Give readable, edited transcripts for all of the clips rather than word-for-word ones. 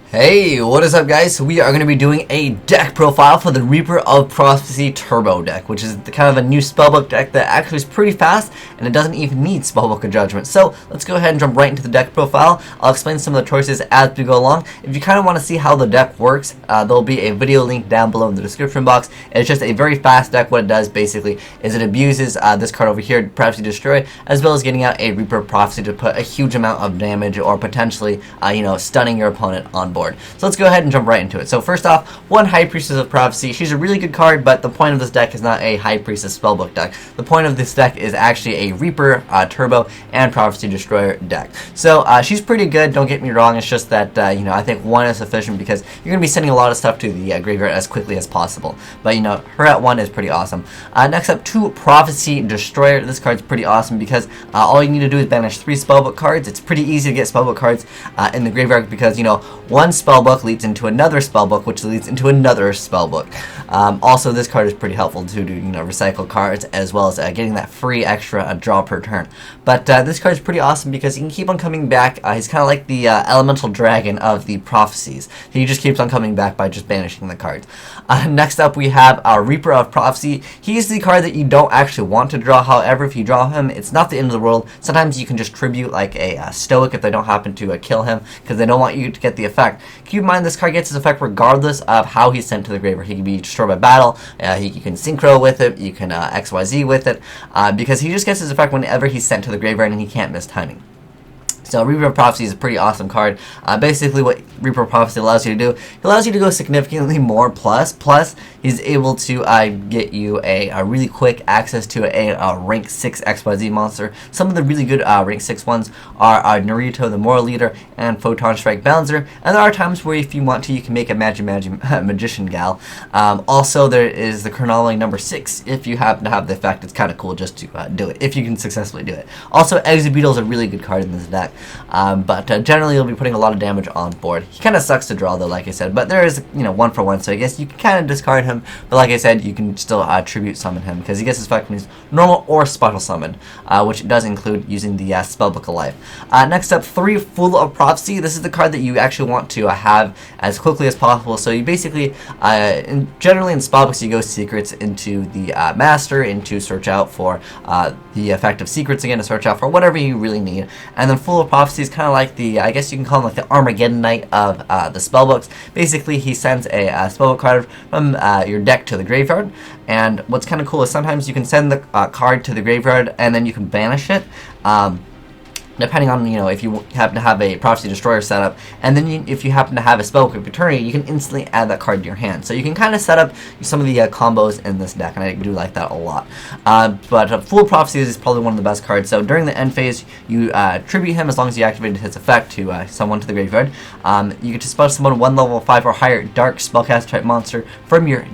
Hey, what is up guys? So we are going to be doing a deck profile for the Reaper of Prophecy Turbo deck, which is kind of a new spellbook deck that actually is pretty fast, and it doesn't even need Spellbook of Judgment. So let's go ahead and jump right into the deck profile. I'll explain some of the choices as we go along. If you kind of want to see how the deck works, there'll be a video link down below in the description box. It's just a very fast deck. What it does basically is it abuses this card over here, Prophecy Destroy, as well as getting out a Reaper of Prophecy to put a huge amount of damage or potentially, stunning your opponent on board. So let's go ahead and jump right into it. So first off, one High Priestess of Prophecy. She's a really good card, but the point of this deck is not a High Priestess spellbook deck. The point of this deck is actually a Reaper, Turbo, and Prophecy Destroyer deck. So she's pretty good, don't get me wrong. It's just that, I think one is sufficient because you're going to be sending a lot of stuff to the graveyard as quickly as possible. But, her at one is pretty awesome. Next up, 2 Prophecy Destroyer. This card's pretty awesome because all you need to do is banish 3 spellbook cards. It's pretty easy to get spellbook cards in the graveyard because, one spellbook leads into another spellbook, which leads into another spellbook. Also, this card is pretty helpful to recycle cards as well as getting that free extra draw per turn. But this card is pretty awesome because he can keep on coming back. He's kind of like the elemental dragon of the prophecies. He just keeps on coming back by just banishing the cards. Next up, we have our Reaper of Prophecy. He's the card that you don't actually want to draw. However, if you draw him, it's not the end of the world. Sometimes you can just tribute like a Stoic if they don't happen to kill him because they don't want you to get the effect. Keep in mind, this card gets his effect regardless of how he's sent to the graveyard. He can be destroyed by battle, you can synchro with it, you can XYZ with it, because he just gets his effect whenever he's sent to the graveyard and he can't miss timing. So Reaper of Prophecy is a pretty awesome card. Basically what Reaper of Prophecy allows you to do, it allows you to go significantly more plus he's able to get you a really quick access to a rank 6 XYZ monster. Some of the really good rank 6 ones are Naruto the Moral Leader and Photon Strike Bouncer, and there are times where if you want to you can make a Magician Gal. Also there is the Chronology number 6. If you happen to have the effect, it's kind of cool just to do it, if you can successfully do it. Also Exebeetle is a really good card in this deck. But generally you'll be putting a lot of damage on board. He kind of sucks to draw though, like I said, but there is, 1 for 1, so I guess you can kind of discard him, but like I said, you can still tribute summon him, because he gets his effect when he's normal or special summoned, which does include using the Spellbook of Life. Next up, 3 Fool of Prophecy. This is the card that you actually want to have as quickly as possible, so you basically, generally in spellbooks you go secrets into the master, into search out for the effect of secrets again, to search out for whatever you really need, and then Fool of Prophecy is kind of like the, I guess you can call him like the Armageddon Knight of the spellbooks. Basically, he sends a spellbook card from your deck to the graveyard, and what's kind of cool is sometimes you can send the card to the graveyard and then you can banish it. Depending on, if you happen to have a Prophecy Destroyer setup, and then if you happen to have a Spellbook of Eternity, you can instantly add that card to your hand. So you can kind of set up some of the combos in this deck, and I do like that a lot. But Fool of Prophecy is probably one of the best cards. So during the end phase, you tribute him as long as you activated his effect to someone to the graveyard. You get to special summon 1 level 5 or higher Dark Spellcaster type monster from your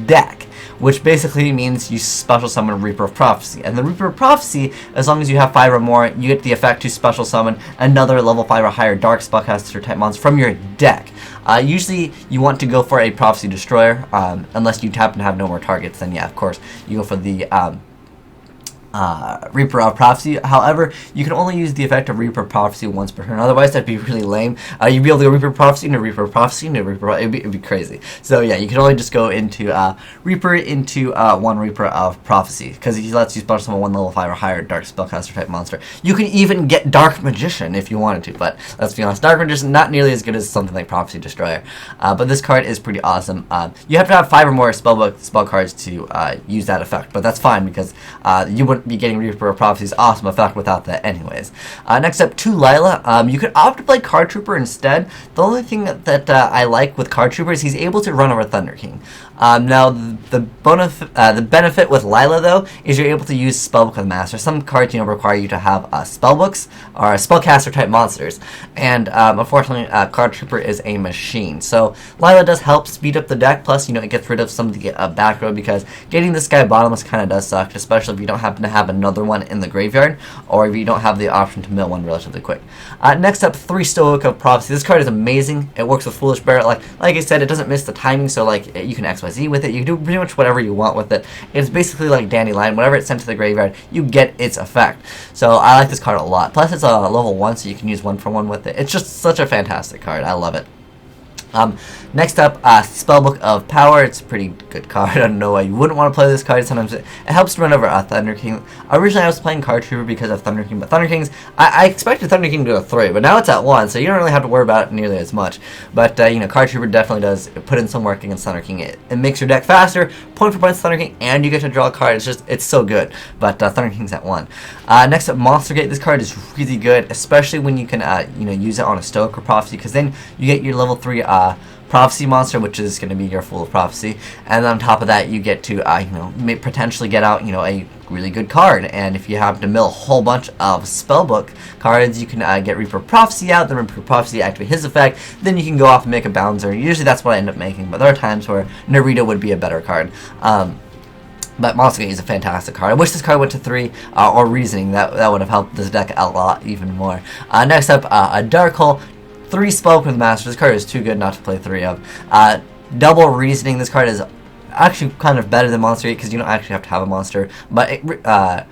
deck, which basically means you special summon Reaper of Prophecy. And the Reaper of Prophecy, as long as you have 5 or more, you get the effect to special summon another level 5 or higher Dark Spellcaster type monster from your deck. Usually you want to go for a Prophecy Destroyer, unless you happen to have no more targets, then yeah, of course, you go for the Reaper of Prophecy. However, you can only use the effect of Reaper of Prophecy once per turn, otherwise that'd be really lame. You'd be able to go Reaper of Prophecy into Reaper of Prophecy into Reaper of it'd be crazy. So yeah, you can only just go into Reaper into 1 Reaper of Prophecy, because he lets you special summon 1 level 5 or higher Dark Spellcaster type monster. You can even get Dark Magician if you wanted to, but let's be honest, Dark Magician not nearly as good as something like Prophecy Destroyer. But this card is pretty awesome. You have to have 5 or more spell cards to use that effect, but that's fine because you wouldn't be getting Reaper of Prophecy's awesome effect without that anyways. Next up, 2 Lila. You could opt to play Card Trooper instead. The only thing that I like with Card Trooper is he's able to run over Thunder King. Now, the benefit with Lila, though, is you're able to use Spellbook of the Master. Some cards, require you to have spellbooks or spellcaster type monsters, and unfortunately, Card Trooper is a machine. So Lila does help speed up the deck. Plus, it gets rid of some of the back row, because getting this guy bottomless kind of does suck, especially if you don't happen to have another one in the graveyard, or if you don't have the option to mill one relatively quick. Next up, 3 Stoic of Prophecy. This card is amazing. It works with Foolish Bear. Like I said, it doesn't miss the timing, so you can XYZ with it. You can do pretty much whatever you want with it. It's basically like Dandelion. Whenever it's sent to the graveyard, you get its effect. So I like this card a lot. Plus, it's a level 1, so you can use 1 for 1 with it. It's just such a fantastic card. I love it. Next up, Spellbook of Power. It's a pretty good card. I don't know why you wouldn't want to play this card. Sometimes it helps to run over a Thunder King. Originally, I was playing Card Trooper because of Thunder King, but Thunder Kings, I expected Thunder King to go 3, but now it's at 1, so you don't really have to worry about it nearly as much. But, Card Trooper definitely does put in some work against Thunder King. It makes your deck faster, point for point Thunder King, and you get to draw a card. It's so good. But Thunder King's at 1. Next up, Monster Gate. This card is really good, especially when you can, use it on a Stoic or Prophecy, because then you get your level 3, Prophecy monster, which is going to be your Fool of Prophecy, and then on top of that, you get to, potentially get out, a really good card. And if you happen to mill a whole bunch of Spellbook cards, you can get Reaper Prophecy out, then Reaper Prophecy activate his effect, then you can go off and make a Bouncer. Usually that's what I end up making, but there are times where Narita would be a better card. But Monster Gate is a fantastic card. I wish this card went to 3, or Reasoning. That would have helped this deck a lot even more. Next up, a Dark Hole. 3 Spellbook with Master. This card is too good not to play 3 of. Double Reasoning. This card is actually kind of better than Monster Gate because you don't actually have to have a monster. But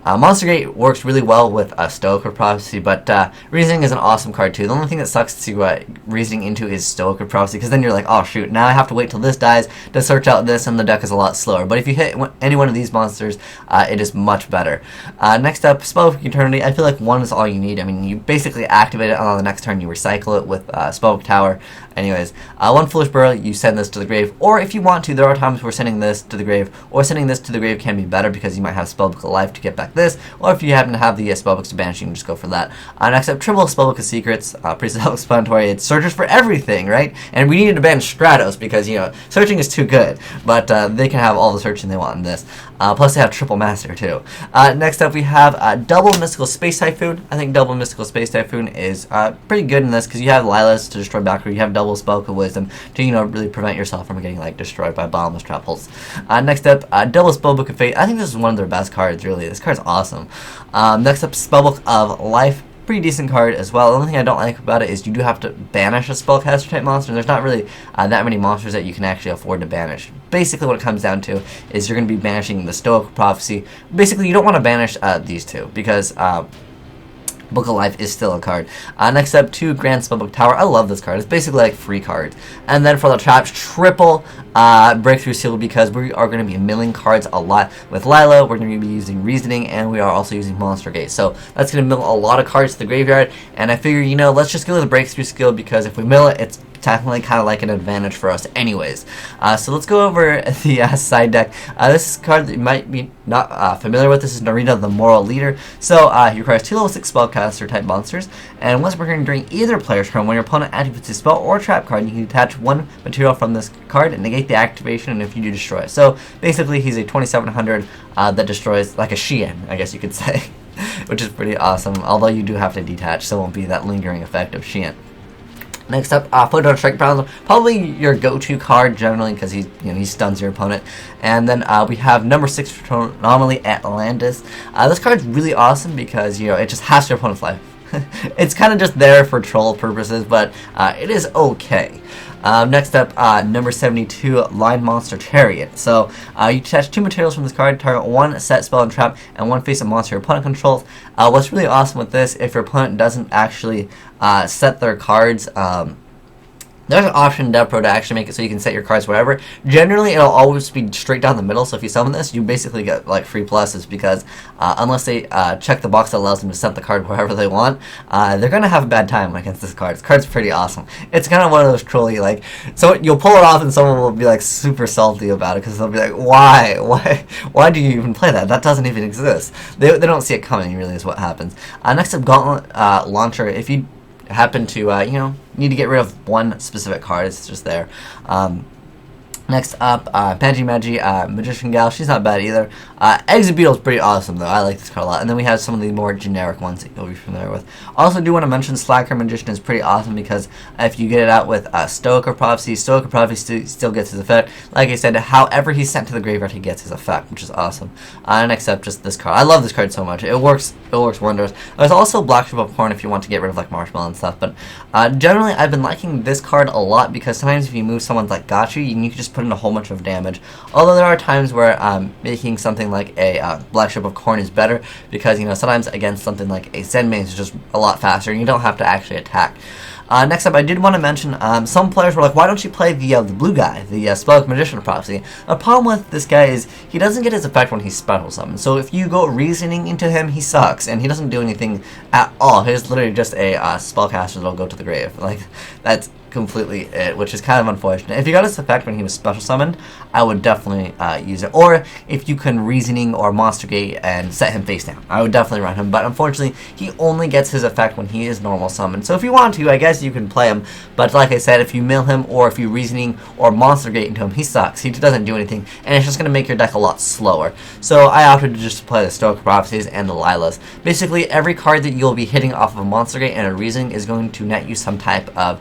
Monster Gate works really well with Stoic or Prophecy, but Reasoning is an awesome card too. The only thing that sucks to Reasoning into is Stoic or Prophecy, because then you're like, oh shoot, now I have to wait till this dies to search out this, and the deck is a lot slower. But if you hit any one of these monsters, it is much better. Next up, Spellbook Eternity. I feel like 1 is all you need. I mean, you basically activate it, and on the next turn you recycle it with Spellbook Tower. Anyways, 1 Foolish Burrow, you send this to the grave, or if you want to, there are times where sending this to the grave, or sending this to the grave can be better because you might have Spellbook of Life to get back this, or if you happen to have the Spellbooks to banish, you can just go for that. Next up, triple Spellbook of Secrets, pretty self-explanatory. It searches for everything, right? And we needed to ban Stratos because, searching is too good, but they can have all the searching they want in this. Plus they have triple Master too. Next up, we have double Mystical Space Typhoon. I think double Mystical Space Typhoon is pretty good in this because you have Lilas to destroy backroom, you have double Spellbook of Wisdom to, really prevent yourself from getting, destroyed by Bottomless Trap Holes. Next up, double Spellbook of Fate. I think this is one of their best cards, really. This card's awesome. Next up, Spellbook of Life. Pretty decent card as well. The only thing I don't like about it is you do have to banish a spellcaster type monster. There's not really that many monsters that you can actually afford to banish. Basically what it comes down to is you're going to be banishing the Stoic Prophecy. Basically you don't want to banish these two because Book of Life is still a card. Next up, 2 Grand Spellbook Tower. I love this card. It's basically like free cards. And then for the traps, triple Breakthrough Seal because we are going to be milling cards a lot. With Lila, we're going to be using Reasoning, and we are also using Monster Gate. So that's going to mill a lot of cards to the graveyard. And I figure, let's just go with the Breakthrough Skill because if we mill it, it's technically kind of like an advantage for us anyways. So let's go over the side deck. This is a card that you might be not familiar with. This is Narita, the Moral Leader. So he requires 2 level 6 spellcaster type monsters, and once recurring during either player's turn, when your opponent activates a spell or trap card, you can detach 1 material from this card and negate the activation, and if you do, destroy it. So basically he's a 2700 that destroys like a Xian, I guess you could say, which is pretty awesome, although you do have to detach, so it won't be that lingering effect of Xian. Next up, Photon Strike Brown, probably your go-to card generally because he stuns your opponent. And then we have number 6 for Anomaly Atlantis. This card's really awesome because it just has your opponent's life. It's kind of just there for troll purposes, but it is okay. Next up, number 72, Line Monster Chariot. So you detach 2 materials from this card, target 1 set spell and trap, and 1 face of monster your opponent controls. What's really awesome with this, if your opponent doesn't actually set their cards, there's an option in DevPro to actually make it so you can set your cards wherever. Generally, it'll always be straight down the middle, so if you summon this, you basically get free pluses because unless they check the box that allows them to set the card wherever they want, they're going to have a bad time against this card. This card's pretty awesome. It's kind of one of those trolly, so you'll pull it off and someone will be super salty about it because they'll be like, why do you even play that? That doesn't even exist. They don't see it coming, really, is what happens. Next up, Gauntlet Launcher. If you happen to, need to get rid of 1 specific card, it's just there. Next up, Panji Magi, Magician Gal. She's not bad either. Exit Beetle is pretty awesome, though. I like this card a lot. And then we have some of the more generic ones that you'll be familiar with. Also, do want to mention Slacker Magician is pretty awesome because if you get it out with Stoic or Prophecy still gets his effect. Like I said, however he's sent to the graveyard, he gets his effect, which is awesome. Next up, just this card. I love this card so much. It works wonders. There's also Black Strip of Corn if you want to get rid of Marshmallow and stuff. But generally, I've been liking this card a lot because sometimes if you move someone's like Gotcha, you can just put in a whole bunch of damage. Although there are times where making something like a Black Strip of Corn is better because sometimes against something like a Zenmain is just a lot faster and you don't have to actually attack. Next up, I did want to mention some players were like, why don't you play the blue guy, the Spellbook Magician of Prophecy? The problem with this guy is he doesn't get his effect when he's special summoned. So if you go reasoning into him, he sucks, and he doesn't do anything at all. He's literally just a spellcaster that'll go to the grave. Like, that's completely it, which is kind of unfortunate. If you got his effect when he was special summoned, I would definitely use it. Or if you can reasoning or monster gate and set him face down, I would definitely run him. But unfortunately, he only gets his effect when he is normal summoned. So if you want to, I guess you can play him. But like I said, if you mill him or if you reasoning or monster gate into him, he sucks. He doesn't do anything, and it's just going to make your deck a lot slower. So I opted to just play the Stoic Prophecies and the Lilas. Basically, every card that you'll be hitting off of a monster gate and a reasoning is going to net you some type of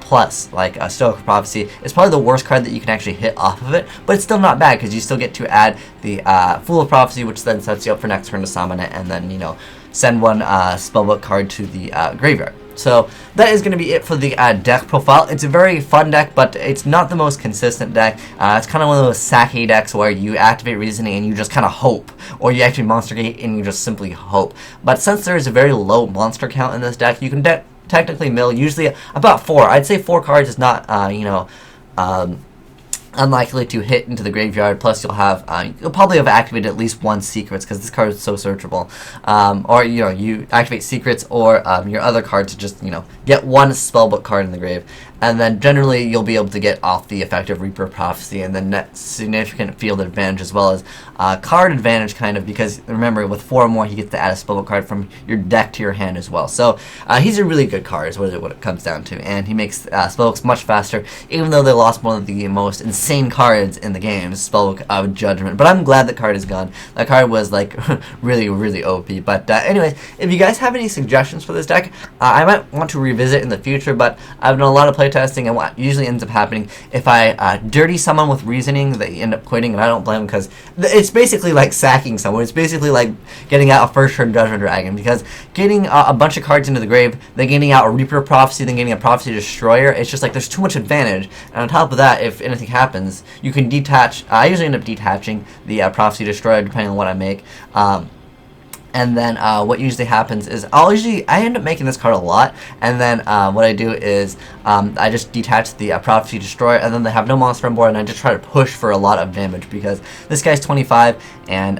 plus. Like a Stoic Prophecy is probably the worst card that you can actually hit off of it, but it's still not bad because you still get to add the Fool of Prophecy, which then sets you up for next turn to summon it, and then, you know, send one spellbook card to the graveyard. So that is going to be it for the deck profile. It's a very fun deck, but it's not the most consistent deck. It's kind of one of those sacky decks where you activate reasoning and you just kind of hope, or you activate monster gate and you just simply hope. But since there is a very low monster count in this deck, you can technically mill usually about 4. I'd say 4 cards is not, unlikely to hit into the graveyard. Plus, you'll probably have activated at least 1 secrets because this card is so searchable. Or you activate secrets or your other card to just get 1 spellbook card in the grave, and then generally you'll be able to get off the effective Reaper Prophecy and then net significant field advantage as well as card advantage, kind of, because remember, with 4 or more, he gets to add a spellbook card from your deck to your hand as well. So he's a really good card is what it comes down to, and he makes spellbooks much faster, even though they lost one of the most insane cards in the game, Spellbook of Judgment. But I'm glad that card is gone. That card was like really, really OP. But anyways, if you guys have any suggestions for this deck, I might want to revisit in the future, but I've done a lot of playtesting, and what usually ends up happening, if I dirty someone with reasoning, they end up quitting, and I don't blame them, because it's basically like sacking someone. It's basically like getting out a first turn Judgment Dragon, because getting a bunch of cards into the grave, then getting out a Reaper Prophecy, then getting a Prophecy Destroyer, it's just like there's too much advantage. And on top of that, if anything happens, you can detach. I usually end up detaching the Prophecy Destroyer depending on what I make. And then what usually happens is I end up making this card a lot, and then what I do is I just detach the Prophecy Destroyer, and then they have no monster on board, and I just try to push for a lot of damage because this guy's 25, and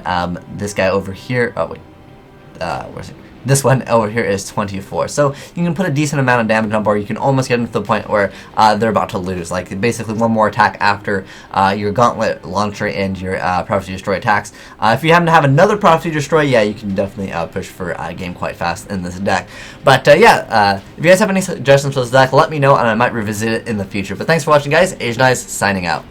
this guy over here, where's it? This one over here is 24. So you can put a decent amount of damage on board. You can almost get them to the point where they're about to lose. Like basically one more attack after your Gauntlet Launcher and your Prophecy Destroy attacks. If you happen to have another Prophecy Destroy, yeah, you can definitely push for a game quite fast in this deck. But if you guys have any suggestions for this deck, let me know and I might revisit it in the future. But thanks for watching, guys. AgeNice signing out.